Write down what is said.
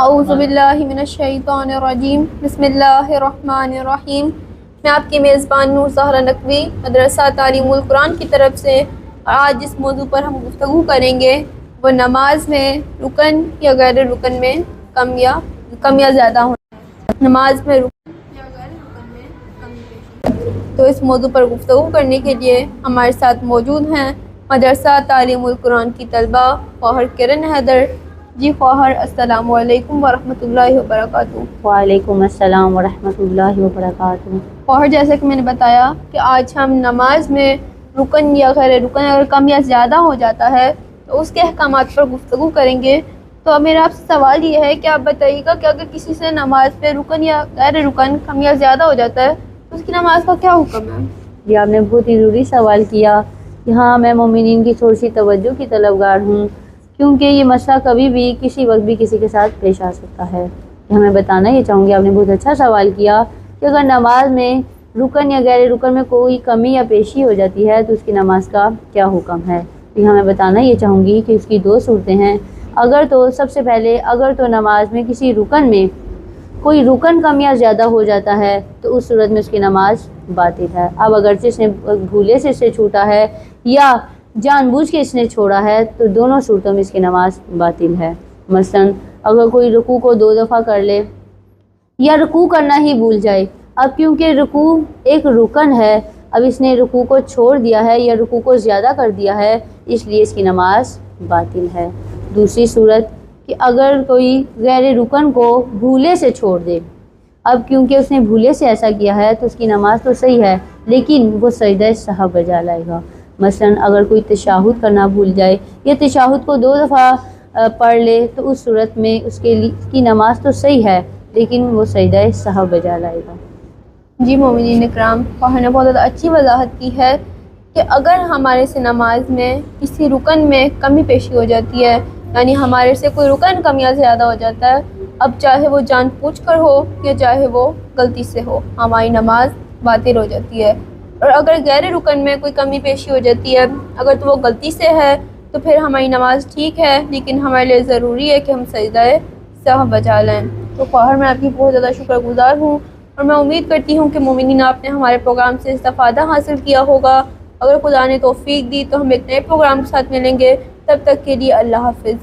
اعوذ باللہ من الشیطان الرجیم، بسم اللہ الرحمن الرحیم۔ میں آپ کی میزبان نور زہرا نقوی مدرسہ تعلیم القرآن کی طرف سے، اور آج جس موضوع پر ہم گفتگو کریں گے وہ نماز میں رکن یا غیر رکن میں کم یا زیادہ ہونا، نماز میں رکن یا غیر رکن میں کمی بیشی۔ تو اس موضوع پر گفتگو کرنے کے لیے ہمارے ساتھ موجود ہیں مدرسہ تعلیم القرآن کی طلبہ خواہر کرن حیدر۔ جی خواہر، السلام علیکم ورحمۃ اللہ وبرکاتہ۔ وعلیکم السلام ورحمۃ اللہ وبرکاتہ۔ خواہر، جیسا کہ میں نے بتایا کہ آج ہم نماز میں رکن یا غیر رکن اگر کم یا زیادہ ہو جاتا ہے تو اس کے احکامات پر گفتگو کریں گے۔ تو اب میرا آپ سے سوال یہ ہے کہ آپ بتائیے گا کہ اگر کسی سے نماز پہ رکن یا غیر رکن کم یا زیادہ ہو جاتا ہے تو اس کی نماز کا کیا حکم ہے؟ جی، آپ نے بہت ہی ضروری سوال کیا کہ ہاں، میں مومنین کی تھوڑی سی توجہ کی طلبگار ہوں، کیونکہ یہ مسئلہ کبھی بھی کسی وقت بھی کسی کے ساتھ پیش آ سکتا ہے۔ ہمیں بتانا یہ چاہوں گی، آپ نے بہت اچھا سوال کیا کہ اگر نماز میں رکن یا غیر رکن میں کوئی کمی یا پیشی ہو جاتی ہے تو اس کی نماز کا کیا حکم ہے۔ تو ہمیں بتانا یہ چاہوں گی کہ اس کی دو صورتیں ہیں۔ اگر تو سب سے پہلے اگر تو نماز میں کسی رکن میں کوئی رکن کم یا زیادہ ہو جاتا ہے تو اس صورت میں اس کی نماز باطل ہے۔ اب اگرچہ اس نے بھولے سے اسے چھوٹا ہے یا جان بوجھ کے اس نے چھوڑا ہے تو دونوں صورتوں میں اس کی نماز باطل ہے۔ مثلا اگر کوئی رکوع کو 2 دفعہ کر لے یا رکوع کرنا ہی بھول جائے، اب کیونکہ رکوع ایک رکن ہے، اب اس نے رکوع کو چھوڑ دیا ہے یا رکوع کو زیادہ کر دیا ہے، اس لیے اس کی نماز باطل ہے۔ دوسری صورت کہ اگر کوئی غیر رکن کو بھولے سے چھوڑ دے، اب کیونکہ اس نے بھولے سے ایسا کیا ہے تو اس کی نماز تو صحیح ہے لیکن وہ سجدہ سہو بجا لائے گا۔ مثلا اگر کوئی تشہد کرنا بھول جائے یا تشہد کو 2 دفعہ پڑھ لے تو اس صورت میں اس کی نماز تو صحیح ہے لیکن وہ سجدہ سہو بجا لائے گا۔ جی مومنین اکرام، خواہر نے بہت زیادہ اچھی وضاحت کی ہے کہ اگر ہمارے سے نماز میں کسی رکن میں کمی پیشی ہو جاتی ہے، یعنی ہمارے سے کوئی رکن کم یا زیادہ ہو جاتا ہے، اب چاہے وہ جان بوجھ کر ہو یا چاہے وہ غلطی سے ہو، ہماری نماز باطل ہو جاتی ہے۔ اور اگر غیر رکن میں کوئی کمی پیشی ہو جاتی ہے، اگر تو وہ غلطی سے ہے تو پھر ہماری نماز ٹھیک ہے لیکن ہمارے لیے ضروری ہے کہ ہم سجدہ سہو بجا لیں۔ تو خواہر، میں آپ کی بہت زیادہ شکر گزار ہوں اور میں امید کرتی ہوں کہ مومنین آپ نے ہمارے پروگرام سے استفادہ حاصل کیا ہوگا۔ اگر خدا نے توفیق دی تو ہم ایک نئے پروگرام کے ساتھ ملیں گے، تب تک کے لیے اللہ حافظ۔